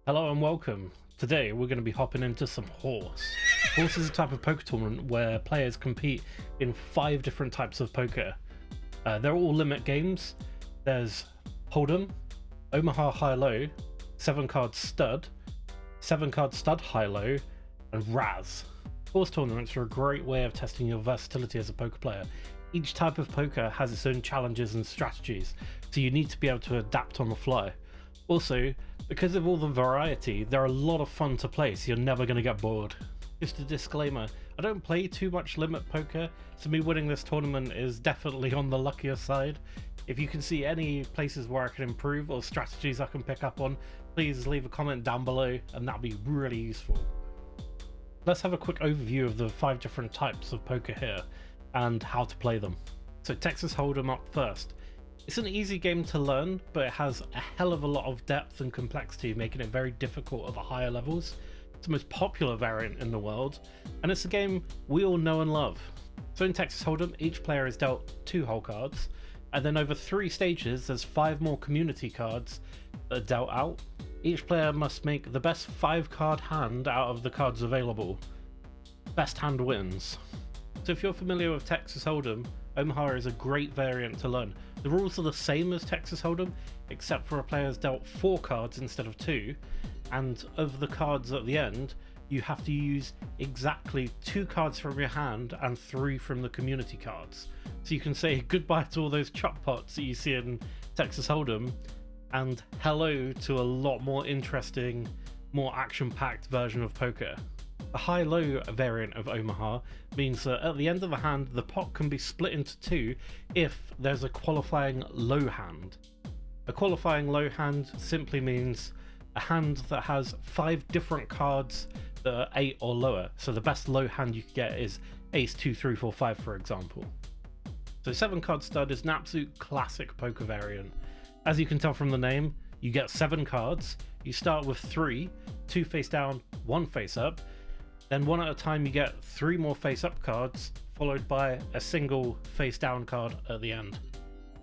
Hello and welcome. Today we're going to be hopping into some Horse. Horse is a type of poker tournament where players compete in 5 different types of poker. They're all limit games. There's Hold'em, Omaha High-Low, 7-card Stud, 7-card Stud High-Low, and Raz. Horse tournaments are a great way of testing your versatility as a poker player. Each type of poker has its own challenges and strategies, so you need to be able to adapt on the fly. Also, because of all the variety, they're a lot of fun to play, so you're never going to get bored. Just a disclaimer, I don't play too much limit poker, so me winning this tournament is definitely on the luckier side. If you can see any places where I can improve or strategies I can pick up on, please leave a comment down below and that'll be really useful. Let's have a quick overview of the 5 different types of poker here and how to play them. So Texas Hold'em up first. It's an easy game to learn, but it has a hell of a lot of depth and complexity, making it very difficult at the higher levels. It's the most popular variant in the world, and it's a game we all know and love. So in Texas Hold'em, each player is dealt 2 whole cards, and then over 3 stages there's 5 more community cards that are dealt out. Each player must make the best 5-card hand out of the cards available. Best hand wins. So if you're familiar with Texas Hold'em, Omaha is a great variant to learn. The rules are the same as Texas Hold'em, except for a player's dealt 4 cards instead of 2, and of the cards at the end, you have to use exactly 2 cards from your hand and 3 from the community cards. So you can say goodbye to all those chop pots that you see in Texas Hold'em, and hello to a lot more interesting, more action-packed version of poker. The high-low variant of Omaha means that at the end of the hand, the pot can be split into 2 if there's a qualifying low hand. A qualifying low hand simply means a hand that has 5 different cards that are 8 or lower. So the best low hand you can get is ace 2, 3, 4, 5, for example. So 7-card Stud is an absolute classic poker variant. As you can tell from the name, you get 7 cards. You start with 3, 2 face down, 1 face up. Then one at a time you get 3 more face-up cards, followed by a single face-down card at the end.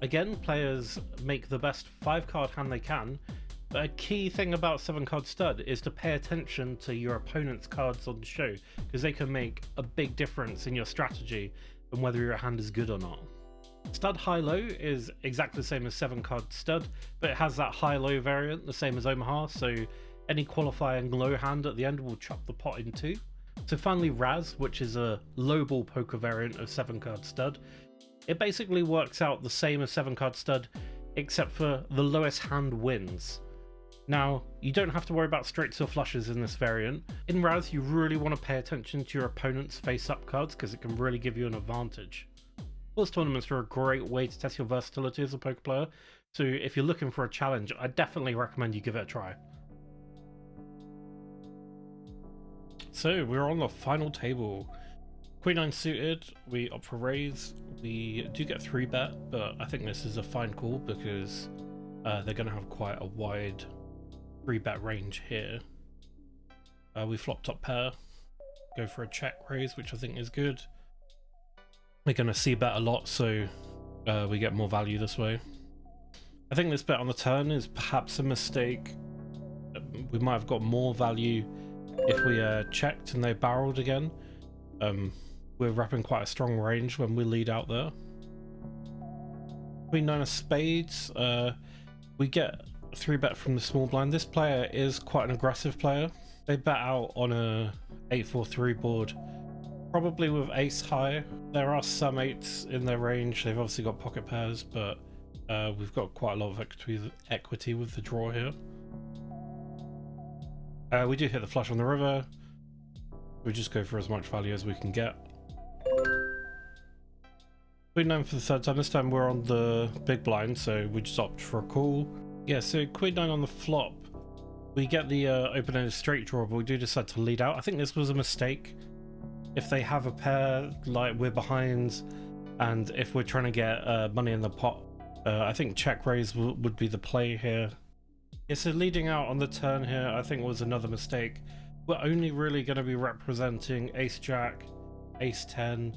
Again, players make the best 5-card hand they can, but a key thing about 7-card Stud is to pay attention to your opponent's cards on the show, because they can make a big difference in your strategy and whether your hand is good or not. Stud High-Low is exactly the same as 7-card Stud, but it has that high-low variant, the same as Omaha, so any qualifying low hand at the end will chop the pot in 2. So finally Raz, which is a lowball poker variant of 7-card Stud. It basically works out the same as 7-card Stud, except for the lowest hand wins. Now, you don't have to worry about straights or flushes in this variant. In Raz, you really want to pay attention to your opponent's face-up cards because it can really give you an advantage. Horse tournaments are a great way to test your versatility as a poker player, so if you're looking for a challenge, I definitely recommend you give it a try. So we're on the final table. Queen 9 suited, we opt for raise. We do get 3-bet, but I think this is a fine call because they're going to have quite a wide 3-bet range here. We flop top pair, go for a check raise, which I think is good. We're going to see bet a lot, so we get more value this way. I think this bet on the turn is perhaps a mistake. We might have got more value if we checked and they barreled again. We're wrapping quite a strong range when we lead out there. Queen 9 of spades, we get 3-bet from the small blind. This player is quite an aggressive player. They bet out on a 8-4-3 board, probably with ace high. There are some 8s in their range. They've obviously got pocket pairs, but we've got quite a lot of equity with the draw here. We do hit the flush on the river. We just go for as much value as we can get. Queen 9 for the 3rd time. This time we're on the big blind, so we just opt for a call. Yeah, so Queen 9 on the flop. We get the open-ended straight draw, but we do decide to lead out. I think this was a mistake. If they have a pair, like we're behind, and if we're trying to get money in the pot, I think check raise would be the play here. Yeah, so leading out on the turn here, I think was another mistake. We're only really going to be representing ace jack, ace 10,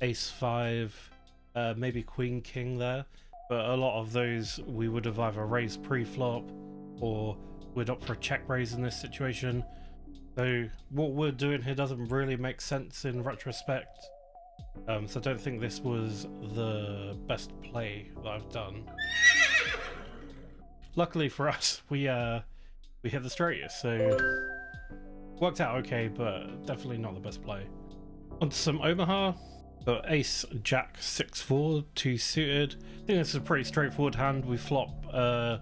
ace 5, maybe queen king there, but a lot of those we would have either raised pre-flop or we'd opt for a check raise in this situation. So what we're doing here doesn't really make sense in retrospect. So I don't think this was the best play that I've done. Luckily for us, we hit the straight, so worked out okay, but definitely not the best play. On to some Omaha. Got ace, jack, 6-4, 2 suited. I think this is a pretty straightforward hand. We flop the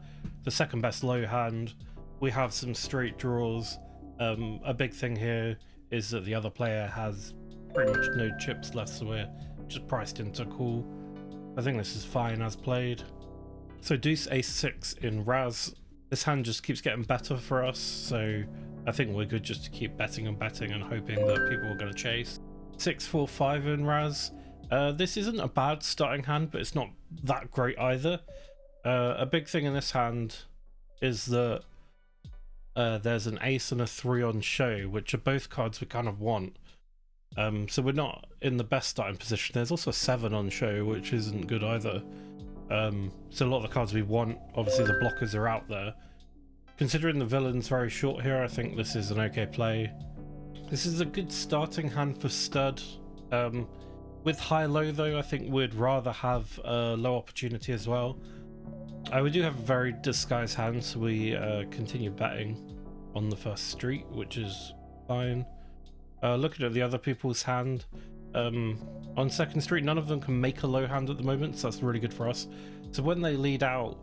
second best low hand. We have some straight draws. A big thing here is that the other player has pretty much no chips left, so we're just priced into call. I think this is fine as played. So deuce, ace, 6 in Raz. This hand just keeps getting better for us, so I think we're good just to keep betting and hoping that people are going to chase. 6, 4, 5 in Raz. This isn't a bad starting hand, but it's not that great either. A big thing in this hand is that there's an ace and a 3 on show, which are both cards we kind of want. So we're not in the best starting position. There's also a 7 on show, which isn't good either. So a lot of the cards we want, obviously the blockers are out there. Considering the villain's very short here, I think this is an okay play. This is a good starting hand for stud. With high-low though, I think we'd rather have a low opportunity as well. We do have a very disguised hand, so we continue betting on the first street, which is fine. Looking at the other people's hand, on second street, none of them can make a low hand at the moment, so that's really good for us. So when they lead out,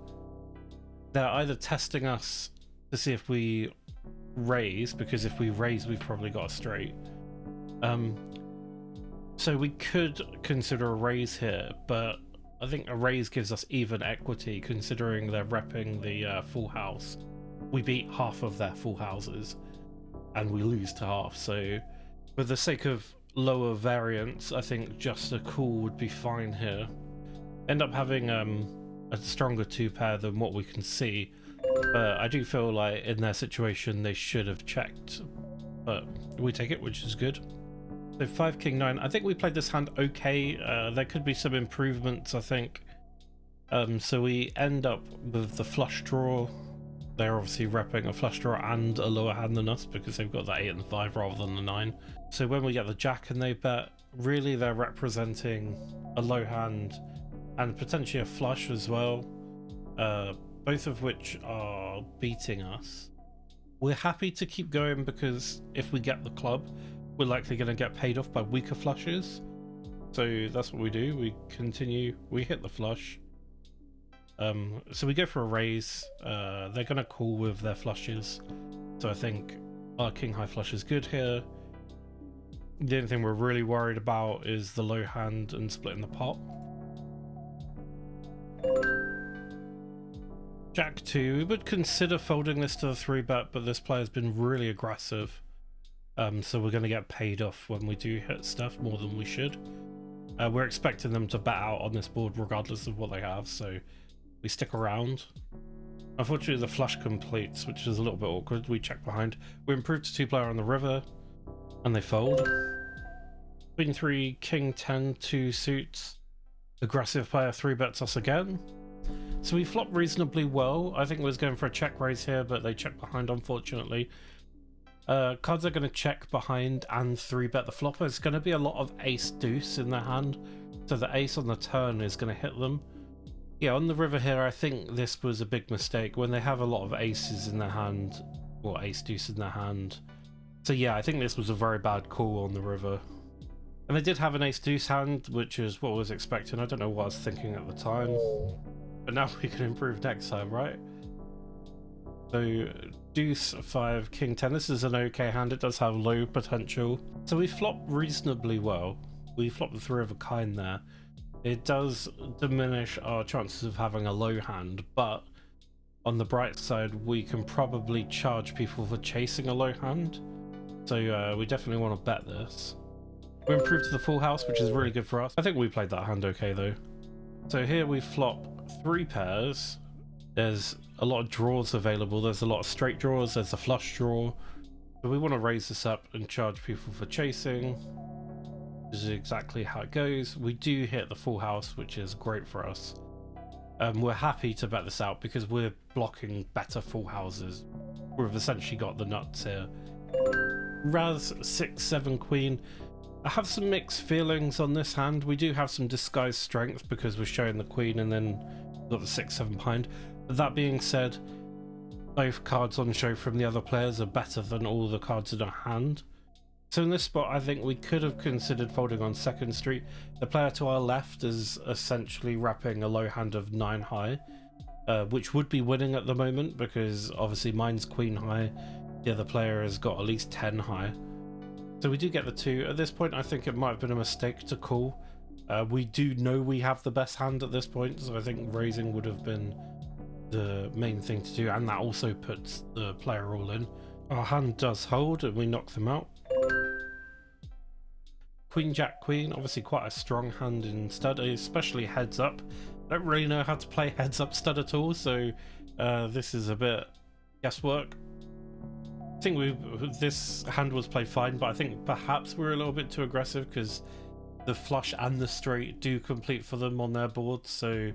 they're either testing us to see if we raise, because if we raise, we've probably got a straight. So we could consider a raise here, but I think a raise gives us even equity, considering they're repping the full house. We beat half of their full houses, and we lose to half, so for the sake of lower variance, I think just a call would be fine here. End up having a stronger 2-pair than what we can see, but I do feel like in their situation they should have checked, but we take it, which is good. So 5 king 9. I think we played this hand okay. There could be some improvements, I think. So we end up with the flush draw. They're obviously repping a flush draw and a lower hand than us because they've got the 8 and the 5 rather than the 9. So when we get the jack and they bet, really they're representing a low hand and potentially a flush as well, both of which are beating us. We're happy to keep going because if we get the club, we're likely going to get paid off by weaker flushes. So that's what we do. We continue, we hit the flush. So we go for a raise. They're going to call with their flushes. So I think our king high flush is good here. The only thing we're really worried about is the low hand and splitting the pot. Jack 2, we would consider folding this to the 3-bet, but this player's been really aggressive. So we're going to get paid off when we do hit stuff more than we should. We're expecting them to bet out on this board regardless of what they have, so we stick around. Unfortunately the flush completes, which is a little bit awkward. We check behind. We improve to 2-player on the river, and they fold. Queen 3, king 10, 2 suits. Aggressive player 3-bets us again. So we flop reasonably well. I think we was going for a check raise here, but they check behind, unfortunately. Cards are going to check behind and 3-bet the flop. There's going to be a lot of ace deuce in their hand, so the ace on the turn is going to hit them. Yeah, on the river here, I think this was a big mistake when they have a lot of aces in their hand, or ace deuce in their hand. So yeah, I think this was a very bad call on the river. And they did have an ace deuce hand, which is what I was expecting. I don't know what I was thinking at the time, but now we can improve next time, right? So deuce 5, king 10. This is an okay hand. It does have low potential. So we flop reasonably well. We flop the 3 of a kind there. It does diminish our chances of having a low hand, but on the bright side, we can probably charge people for chasing a low hand. So we definitely want to bet this. We improve to the full house, which is really good for us. I think we played that hand okay though. So here we flop 3 pairs. There's a lot of draws available. There's a lot of straight draws. There's a flush draw. So we want to raise this up and charge people for chasing. This is exactly how it goes. We do hit the full house, which is great for us. We're happy to bet this out because we're blocking better full houses. we've essentially got the nuts here. Raz 6-7 queen. I have some mixed feelings on this hand. We do have some disguised strength because we're showing the queen and then got the 6-7 behind. But that being said, both cards on show from the other players are better than all the cards in our hand. So in this spot, I think we could have considered folding on second street. The player to our left is essentially wrapping a low hand of 9 high, which would be winning at the moment because obviously mine's queen high. The other player has got at least 10 high. So we do get the 2. At this point, I think it might have been a mistake to call. We do know we have the best hand at this point, so I think raising would have been the main thing to do, and that also puts the player all in. Our hand does hold and we knock them out. Queen Jack Queen, obviously quite a strong hand in stud, especially heads up. I don't really know how to play heads up stud at all, so this is a bit guesswork. I think this hand was played fine, but I think perhaps we're a little bit too aggressive because the flush and the straight do complete for them on their board. So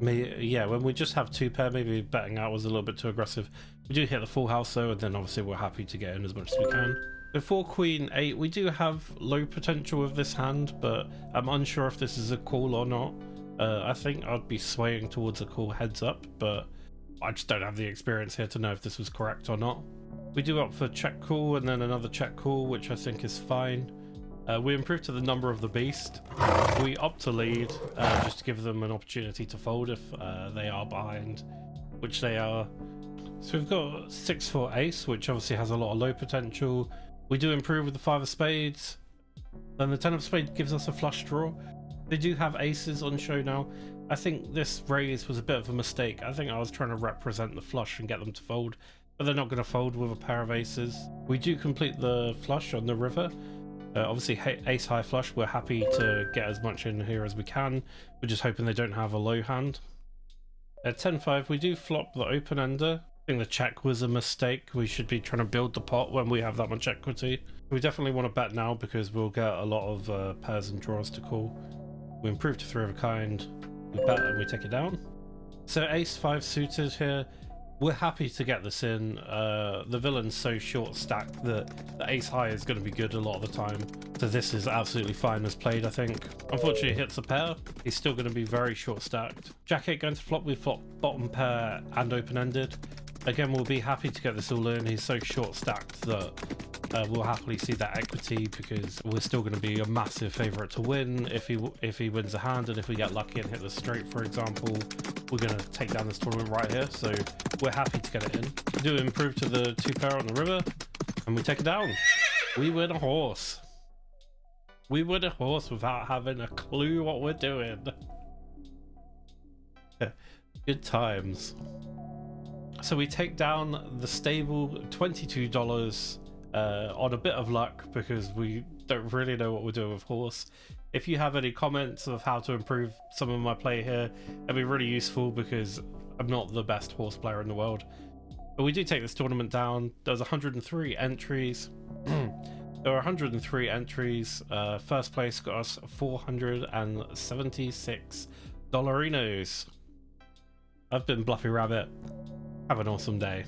yeah, when we just have 2 pair, maybe betting out was a little bit too aggressive. We do hit the full house though, and then obviously we're happy to get in as much as we can. Before Queen 8, we do have low potential with this hand, but I'm unsure if this is a call or not. I think I'd be swaying towards a call heads up, but I just don't have the experience here to know if this was correct or not. We do opt for check call and then another check call, which I think is fine. We improve to the number of the beast. We opt to lead, just to give them an opportunity to fold if they are behind, which they are. So we've got 6-4 ace, which obviously has a lot of low potential. We do improve with the 5 of spades. Then the 10 of spades gives us a flush draw. They do have aces on show now. I think this raise was a bit of a mistake. I think I was trying to represent the flush and get them to fold, but they're not going to fold with a pair of aces. We do complete the flush on the river. Obviously ace high flush, we're happy to get as much in here as we can. We're just hoping they don't have a low hand. At 10-5 we do flop the open ender. I think the check was a mistake. We should be trying to build the pot when we have that much equity. We definitely want to bet now because we'll get a lot of pairs and draws to call. We improve to 3 of a kind. We bet and we take it down. So ace 5 suited here. We're happy to get this in. The villain's so short stacked that the ace high is going to be good a lot of the time. So this is absolutely fine as played, I think. Unfortunately, it hits a pair. He's still going to be very short stacked. Jack 8 going to flop. We flop bottom pair and open-ended. Again, we'll be happy to get this all in. He's so short stacked that we'll happily see that equity because we're still going to be a massive favourite to win if he wins a hand, and if we get lucky and hit the straight, for example, we're going to take down this tournament right here. So we're happy to get it in. We do improve to the 2 pair on the river, and we take it down. We win a horse. We win a horse without having a clue what we're doing. Good times. So we take down the stable $22 on a bit of luck because we don't really know what we're doing with horse. If you have any comments of how to improve some of my play here, it'd be really useful because I'm not the best horse player in the world. But we do take this tournament down. There's 103 entries. There are 103 entries. First place got us 476 dollarinos. I've been BluffyRabbit. Have an awesome day.